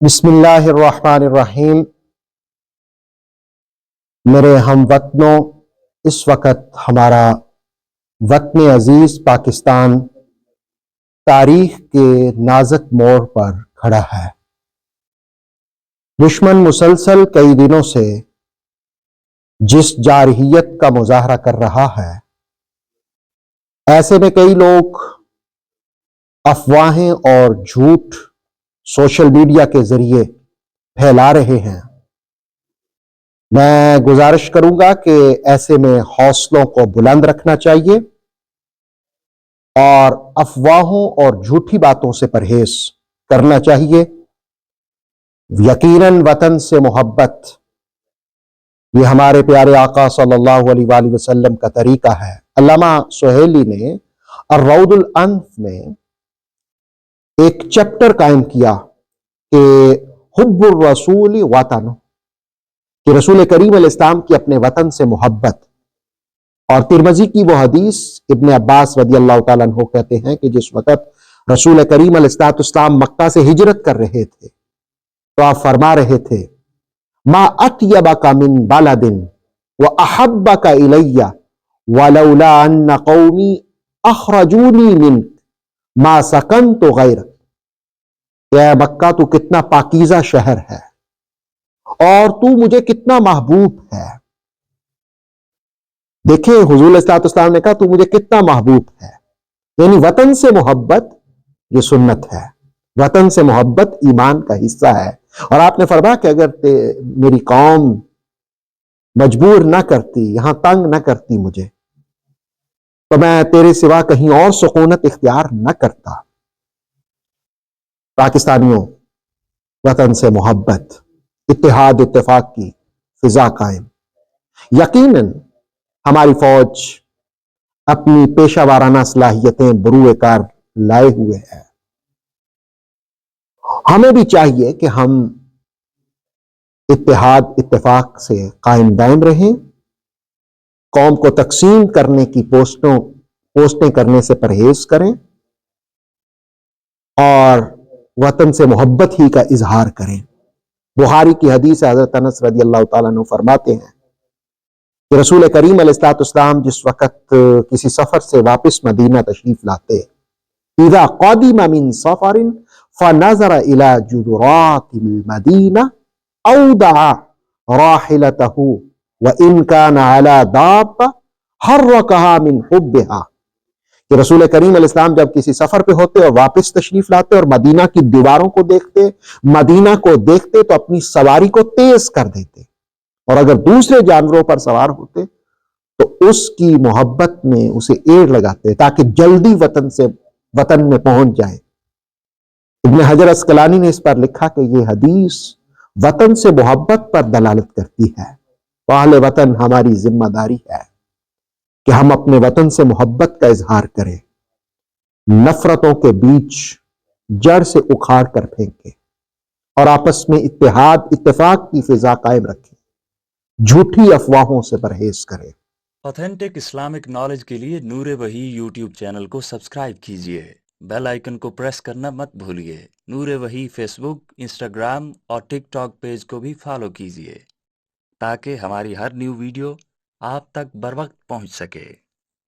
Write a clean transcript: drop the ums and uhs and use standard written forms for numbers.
بسم اللہ الرحمن الرحیم۔ میرے ہم وطنوں، اس وقت ہمارا وطن عزیز پاکستان تاریخ کے نازک موڑ پر کھڑا ہے۔ دشمن مسلسل کئی دنوں سے جس جارحیت کا مظاہرہ کر رہا ہے، ایسے میں کئی لوگ افواہیں اور جھوٹ سوشل میڈیا کے ذریعے پھیلا رہے ہیں۔ میں گزارش کروں گا کہ ایسے میں حوصلوں کو بلند رکھنا چاہیے اور افواہوں اور جھوٹی باتوں سے پرہیز کرنا چاہیے۔ یقیناً وطن سے محبت یہ ہمارے پیارے آقا صلی اللہ علیہ وآلہ وسلم کا طریقہ ہے۔ علامہ سہیلی نے الروض الانف میں ایک چیپٹر قائم کیا کہ حب الرسول وطن، کہ رسول کریم علیہ السلام کی اپنے وطن سے محبت۔ اور ترمذی کی وہ حدیث ابن عباس رضی اللہ تعالیٰ عنہ کہتے ہیں کہ جس وقت رسول کریم علیہ السلام مکہ سے ہجرت کر رہے تھے تو آپ فرما رہے تھے ما اطیبک من بلد واحبک الی ولولا ان قومی اخرجونی منک ما سکنت غیرک۔ اے مکہ، تو کتنا پاکیزہ شہر ہے اور تو مجھے کتنا محبوب ہے۔ دیکھیں، حضور علیہ الصلوۃ والسلام نے کہا تو مجھے کتنا محبوب ہے، یعنی وطن سے محبت یہ سنت ہے، وطن سے محبت ایمان کا حصہ ہے۔ اور آپ نے فرمایا کہ اگر میری قوم مجبور نہ کرتی، یہاں تنگ نہ کرتی مجھے، تو میں تیرے سوا کہیں اور سکونت اختیار نہ کرتا۔ پاکستانیوں، وطن سے محبت، اتحاد اتفاق کی فضا قائم۔ یقیناً ہماری فوج اپنی پیشہ وارانہ صلاحیتیں بروئے کار لائے ہوئے ہے۔ ہمیں بھی چاہیے کہ ہم اتحاد اتفاق سے قائم دائم رہیں، قوم کو تقسیم کرنے کی پوسٹیں کرنے سے پرہیز کریں اور وطن سے محبت ہی کا اظہار کریں۔ بخاری کی حدیث حضرت انس رضی اللہ تعالیٰ عنہ فرماتے ہیں کہ رسول کریم علیہ الصلوۃ والسلام جس وقت کسی سفر سے واپس مدینہ تشریف لاتے، اذا قدم من سفر فنظر الى جدرات المدینہ اودع راحلته وان كان على دابة حركها من حبها، کہ رسول کریم علیہ السلام جب کسی سفر پہ ہوتے اور واپس تشریف لاتے اور مدینہ کی دیواروں کو دیکھتے، مدینہ کو دیکھتے تو اپنی سواری کو تیز کر دیتے، اور اگر دوسرے جانوروں پر سوار ہوتے تو اس کی محبت میں اسے ایڑ لگاتے تاکہ جلدی وطن میں پہنچ جائے۔ ابن حجر عسقلانی نے اس پر لکھا کہ یہ حدیث وطن سے محبت پر دلالت کرتی ہے۔ اہل وطن ہماری ذمہ داری ہے کہ ہم اپنے وطن سے محبت کا اظہار کریں، نفرتوں کے بیچ جڑ سے اکھاڑ کر پھینکیں اور آپس میں اتحاد اتفاق کی فضا قائم رکھیں، جھوٹی افواہوں سے پرہیز کریں۔ آتھینٹک اسلامک نالج کے لیے نور وحی یوٹیوب چینل کو سبسکرائب کیجیے، بیل آئیکن کو پریس کرنا مت بھولیے۔ نور وحی فیس بک، انسٹاگرام اور ٹک ٹاک پیج کو بھی فالو کیجیے تاکہ ہماری ہر نیو ویڈیو آپ تک بر وقت پہنچ سکے۔